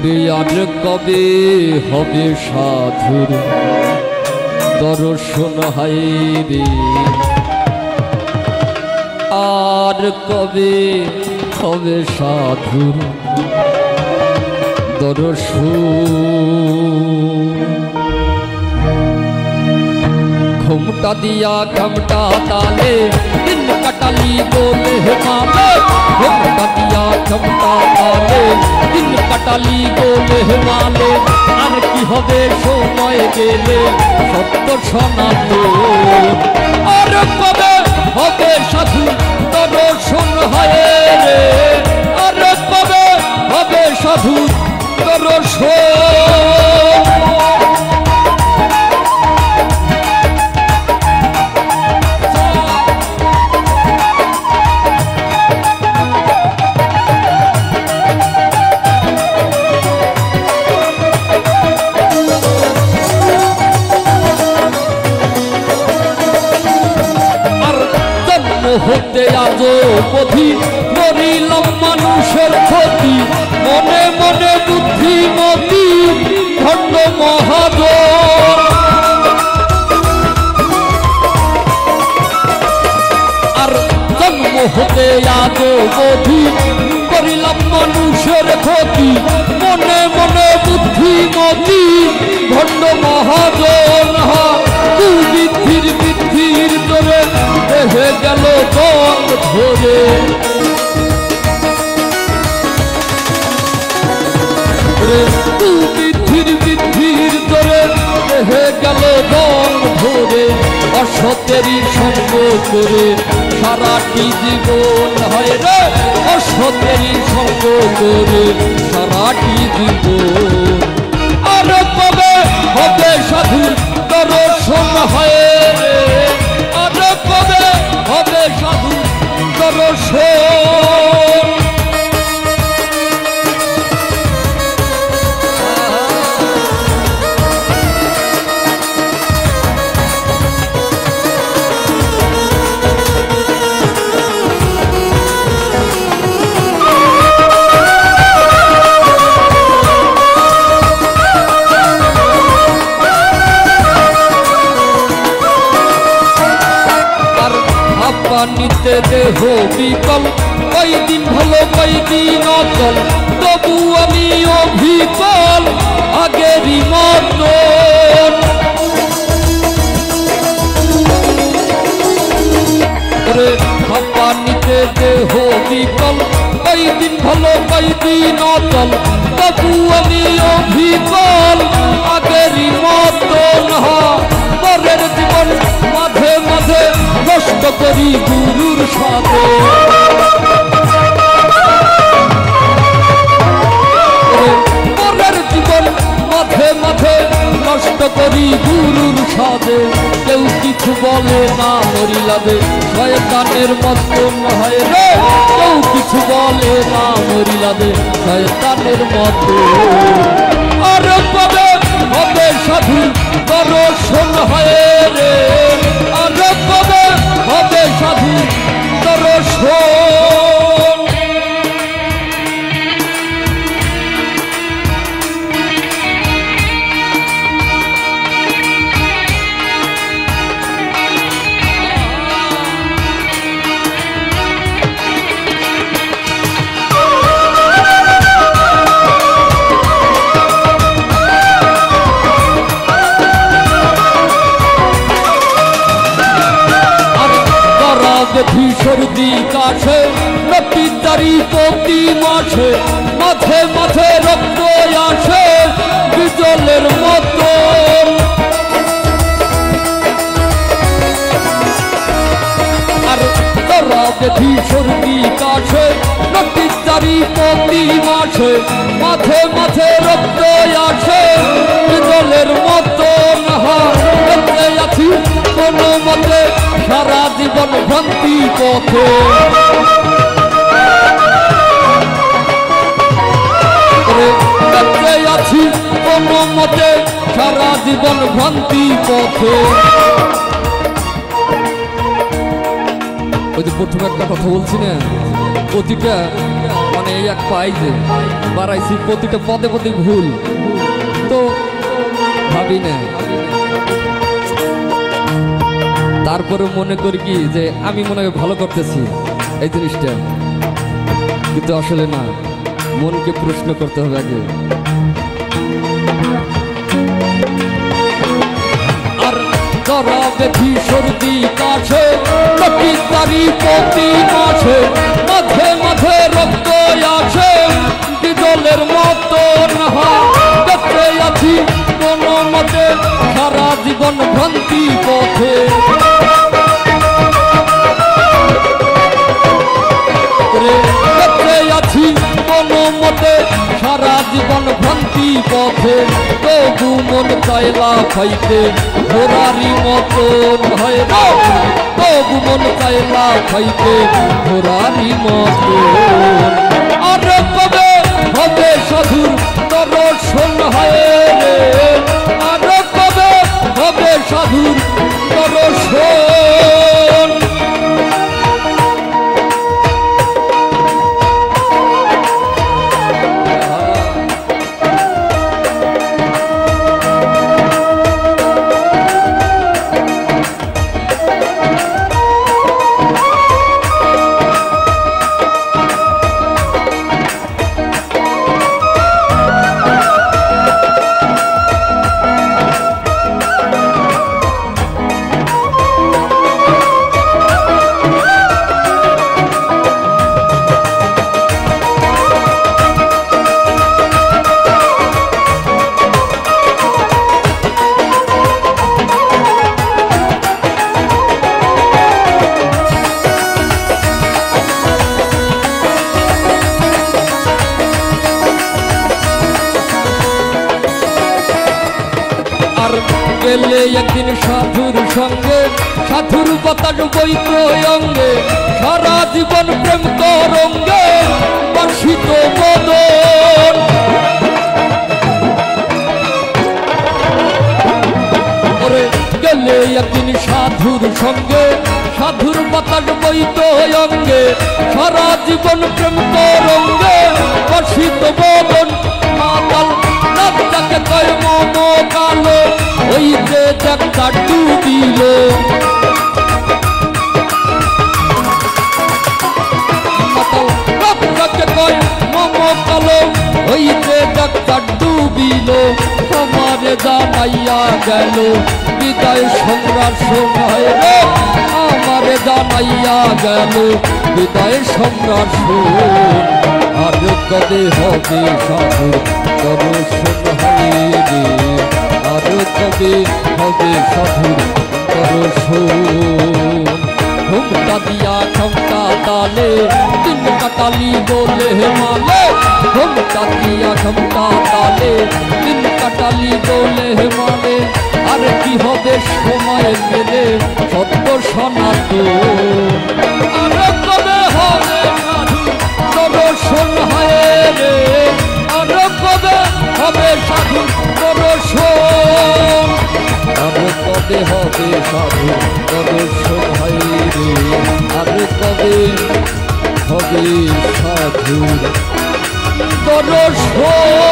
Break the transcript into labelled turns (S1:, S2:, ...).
S1: ওরে আর কবে হবে সাধুর দর্শন হায় রে, আর কবে হবে সাধুর দর্শন। ঘুমটা দিয়া ঘমটা তালে দিন কাটালি গোলে মালে, ঘুমটা দিয়া ঘমটা তালে দিন কাটালি গোলে মালে, আর কি হবে সময় গেলে সত্য সনাতন। আর কবে হবে সাধু দর্শন হয় রে, আর কবে হবে সাধু দর্শন। হতে আজো পথি করিলাম মানুষের ক্ষতি, মনে মনে বুদ্ধিমতী খণ্ড মহাজন। আর জন্ম হতে আজো পথি করিলাম মানুষের ক্ষতি, মনে মনে বুদ্ধিমতী খণ্ড মহাজন। বৃদ্ধির বৃদ্ধির তোরে দেহে গেল দম ধরে, বৃদ্ধির বৃদ্ধির তোরে দেহে গেল দম ধরে, অসতেরই সঙ্গ করে সারাটি জীবন হয় রে, অসতেরই সঙ্গ করে সারাটি জীবন। আর কবে হবে সাধুর দর্শন হয় রে, আর কবে হবে সাধু দর্শন। নিতে দেহ বিকল, কয়দিন ভালো কয়দিন অচল, তবু আমি অবিকল আগেরই মতন। খাপা নিতে দেহ বিকল, কয়দিন ভালো কয়দিন অচল, তবু আমি অবিকল আগেরই মতন। পরের জীবন মাঝে মাঝে নষ্ট করি গুরুর সাথে, পরের জীবন মাঝে মাঝে নষ্ট করি গুরুর সাথে। কেউ কিছু বলে না মরিলাদে শয়তানের মতন হয় রে, কেউ কিছু বলে না মরিলাদে শয়তানের মতন। আর কবে হবে সাধু দর্শন হয় রে, আর কবে হবে সাধু দর্শন। সর্দি কাছে নদীর প্রতি মাসে, মাঝে মাঝে রক্ত আসে বিজলের মতো। আর তোরা দেখি সর্দি কাছে নদীর প্রতি মাসে, মাঝে মাঝে রক্ত আসে বিজলের মতো। আছি কোনো মতে সারা জীবন ভ্রান্তি পথে, আছি কোনো মতে সারা জীবন ভ্রান্তি পথে। ওই যে প্রথমে একটা কথা বলছি না, প্রতিটা মানে এই এক পাই যে বাড়াইছি প্রতিটা পদে পদে ভুল তো ভাবি না তারপরে মনে করি কি যে আমি মনে হয় ভালো করতেছি এই জিনিসটা কিন্তু আসলে না মনকে প্রশ্ন করতে হবে আগে আর ধরা বেঠি সর্দি কাছে তারি প্রতি মাঝে মাঝে মাঝে রক্ত আছে জলের মতো দেখতে আছি কোনো মতে সারা জীবন ভ্রান্তি পথে দেখতে আছি কোনো মতে সারা জীবন ভ্রান্তি পথে তবু মন চাইলা খাইতে ঘোরারি মতন হয় না তবু মন চাইলা খাইতে ঘোরারি মতন আর কবে হবে সাধুর দর্শন হয় রে আর কবে হবে সাধুর দর্শন গেলে একদিন সাধুর সঙ্গে সাধুর বাতাস বইত অঙ্গে সারা জীবন প্রেম তরঙ্গে বর্ষিত বদন ওরে গেলে একদিন সাধুর সঙ্গে সাধুর বাতাস বইত অঙ্গে সারা জীবন প্রেম তরঙ্গে বর্ষিত বদন মাতাল রাতটাকে কয় মম কালো ওই যে একটা ডুবিল কয় মম কালো ওই যে একটা ডুবিল আমারে জানাইয়া গেল বিদায় সংগ্রাম সময় রে আমারে জানাইয়া গেল বিদায় সংগ্রাম আর কবে হবে সাধুর দর্শন হয় রে আর কবে হবে সাধুর দর্শন ঘুমটা দিয়া ঘুমটা তালে দিন কাটালি বলে মালে ঘুমটা দিয়া ঘুমটা তালে দিন কাটালি বলে মালে আর কি হবে সময় মেলে সত্য সনাতন আর কবে হবে সাধু দর্শন হয় রে আর কবে হবে সাধু দর্শন আর কবে হবে সাধু দর্শন হয় রে আর কবে হবে সাধু দর্শন